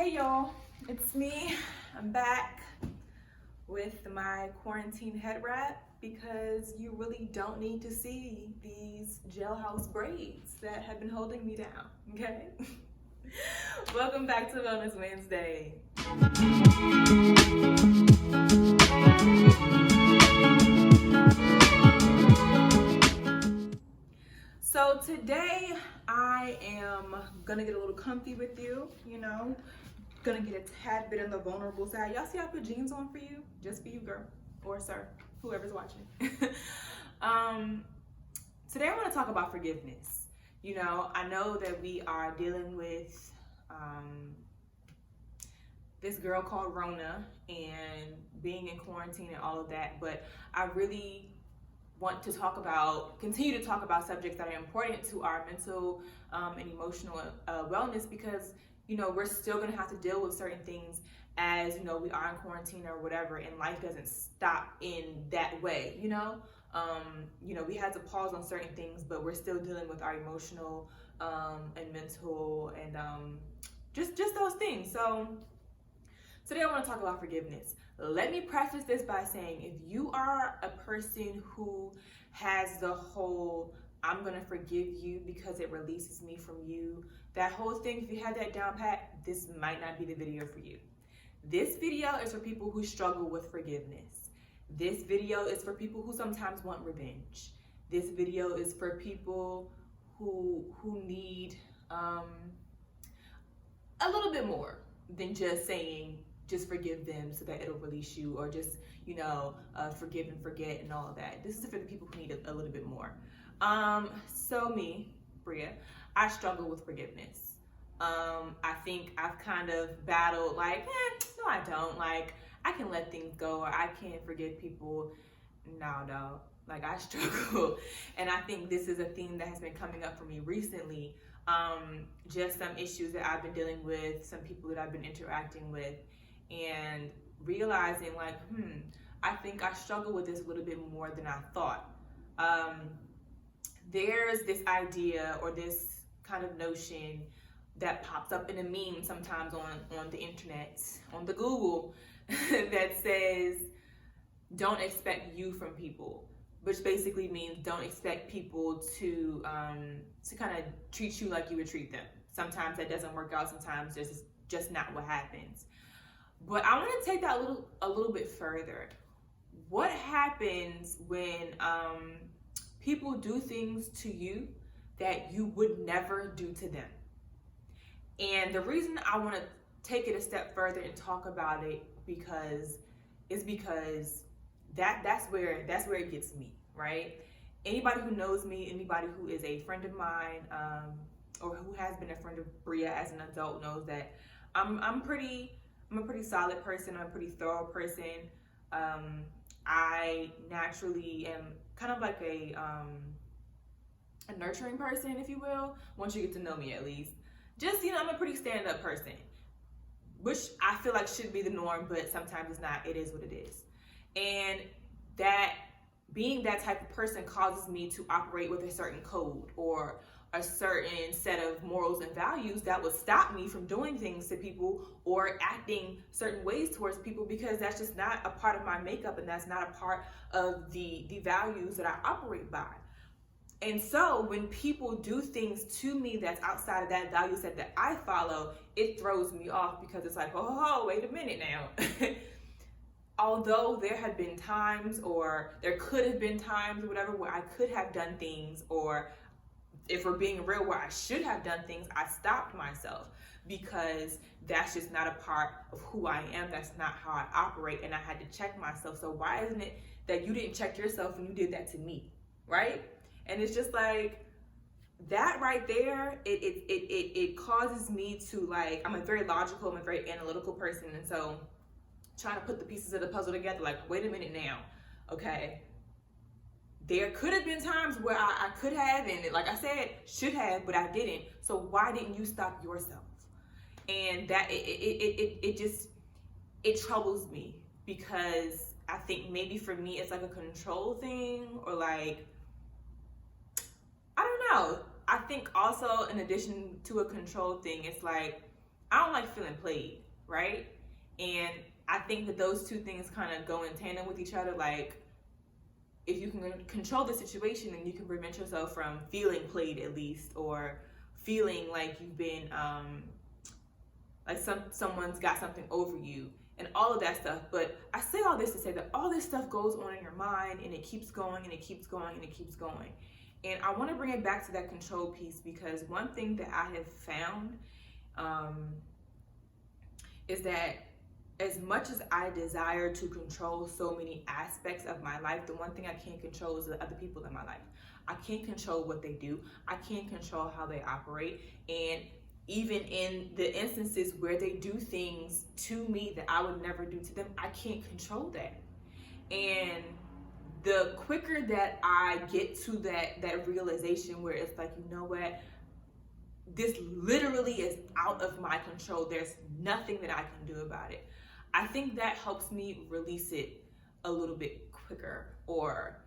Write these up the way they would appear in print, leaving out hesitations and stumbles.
Hey y'all, it's me. I'm back with my quarantine head wrap because you really don't need to see these jailhouse braids that have been holding me down, okay? Welcome back to Wellness Wednesday. So today I am gonna get a little comfy with you, gonna get a tad bit on the vulnerable side. Y'all see I put jeans on for you? Just for you, girl, or sir, whoever's watching. Today I wanna talk about forgiveness. I know that we are dealing with this girl called Rona and being in quarantine and all of that, but I really want to continue to talk about subjects that are important to our mental and emotional wellness, because we're still going to have to deal with certain things as we are in quarantine or whatever, and life doesn't stop in that way. We had to pause on certain things, but we're still dealing with our emotional and mental and just those things. So today I want to talk about forgiveness. Let me preface this by saying, if you are a person who has the whole "I'm gonna forgive you because it releases me from you," that whole thing, if you have that down pat, this might not be the video for you. This video is for people who struggle with forgiveness. This video is for people who sometimes want revenge. This video is for people who need a little bit more than just saying, just forgive them so that it'll release you, or just, forgive and forget and all of that. This is for the people who need a little bit more. So me, Bria, I struggle with forgiveness. I think I've kind of battled no, I don't. I can let things go, or I can't forgive people. No. I struggle. And I think this is a theme that has been coming up for me recently. Just some issues that I've been dealing with, some people that I've been interacting with, and realizing I think I struggle with this a little bit more than I thought. There's this idea or this kind of notion that pops up in a meme sometimes on the internet, on the Google, that says, don't expect you from people, which basically means don't expect people to kind of treat you like you would treat them. Sometimes that doesn't work out. Sometimes it's just not what happens. But I want to take that a little bit further. What happens when people do things to you that you would never do to them? And the reason I want to take it a step further and talk about it because that's where it gets me, right? Anybody who knows me, anybody who is a friend of mine, or who has been a friend of Bria as an adult, knows that I'm a pretty solid person. I'm a pretty thorough person. I naturally am kind of like a nurturing person, if you will, once you get to know me at least. Just, I'm a pretty stand-up person, which I feel like should be the norm, but sometimes it's not. It is what it is. And that being that type of person causes me to operate with a certain code or a certain set of morals and values that would stop me from doing things to people or acting certain ways towards people, because that's just not a part of my makeup, and that's not a part of the values that I operate by. And so when people do things to me that's outside of that value set that I follow, it throws me off, because it's like, oh, wait a minute now. Although there have been times, or there could have been times or whatever, where I could have done things, or if we're being real, where I should have done things, I stopped myself, because that's just not a part of who I am. That's not how I operate, and I had to check myself. So why isn't it that you didn't check yourself when you did that to me, right? And it's just like that right there. It causes me to I'm a very logical, I'm a very analytical person, and so trying to put the pieces of the puzzle together, wait a minute now, okay. There could have been times where I could have, and like I said, should have, but I didn't. So why didn't you stop yourself? And that it troubles me, because I think maybe for me it's like a control thing, or I don't know. I think also, in addition to a control thing, it's I don't like feeling played, right? And I think that those two things kind of go in tandem with each other. Like, if you can control the situation, then you can prevent yourself from feeling played, at least, or feeling like you've been like someone's got something over you and all of that stuff. But I say all this to say that all this stuff goes on in your mind, and it keeps going and it keeps going and it keeps going. And I want to bring it back to that control piece, because one thing that I have found is that as much as I desire to control so many aspects of my life, the one thing I can't control is the other people in my life. I can't control what they do. I can't control how they operate. And even in the instances where they do things to me that I would never do to them, I can't control that. And the quicker that I get to that realization where it's like, you know what, this literally is out of my control, there's nothing that I can do about it, I think that helps me release it a little bit quicker, or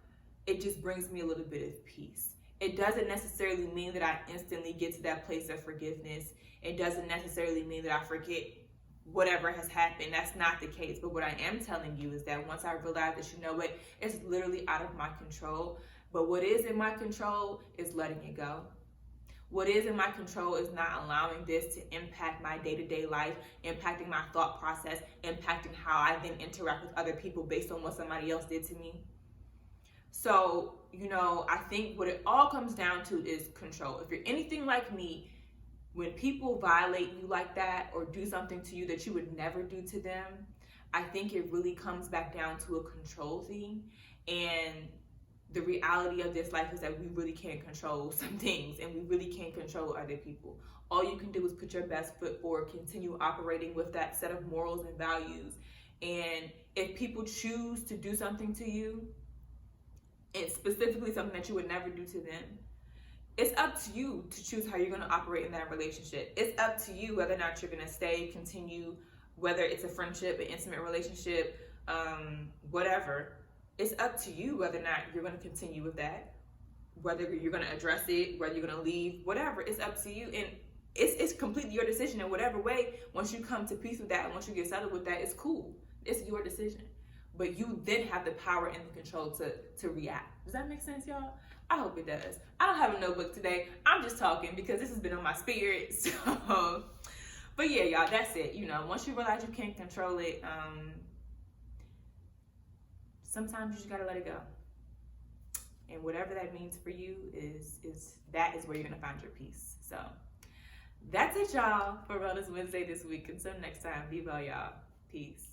it just brings me a little bit of peace. It doesn't necessarily mean that I instantly get to that place of forgiveness. It doesn't necessarily mean that I forget whatever has happened. That's not the case. But what I am telling you is that once I realize that, you know what, it's literally out of my control. But what is in my control is letting it go. What is in my control is not allowing this to impact my day-to-day life, impacting my thought process, impacting how I then interact with other people based on what somebody else did to me. So, you know, I think what it all comes down to is control. If you're anything like me, when people violate you like that or do something to you that you would never do to them, I think it really comes back down to a control thing. And the reality of this life is that we really can't control some things, and we really can't control other people. All you can do is put your best foot forward, continue operating with that set of morals and values. And if people choose to do something to you, and specifically something that you would never do to them, it's up to you to choose how you're going to operate in that relationship. It's up to you whether or not you're going to stay, continue, whether it's a friendship, an intimate relationship, whatever. It's up to you whether or not you're going to continue with that, whether you're going to address it, whether you're going to leave, whatever. It's up to you, and it's completely your decision in whatever way. Once you come to peace with that, and once you get settled with that, it's cool. It's your decision. But you then have the power and the control to react. Does that make sense, y'all? I hope it does. I don't have a notebook today. I'm just talking because this has been on my spirit. So, but yeah, y'all, that's it. You know, once you realize you can't control it, sometimes you just gotta let it go. And whatever that means for you is where you're gonna find your peace. So that's it, y'all, for Wellness Wednesday this week. Until next time, be well, y'all. Peace.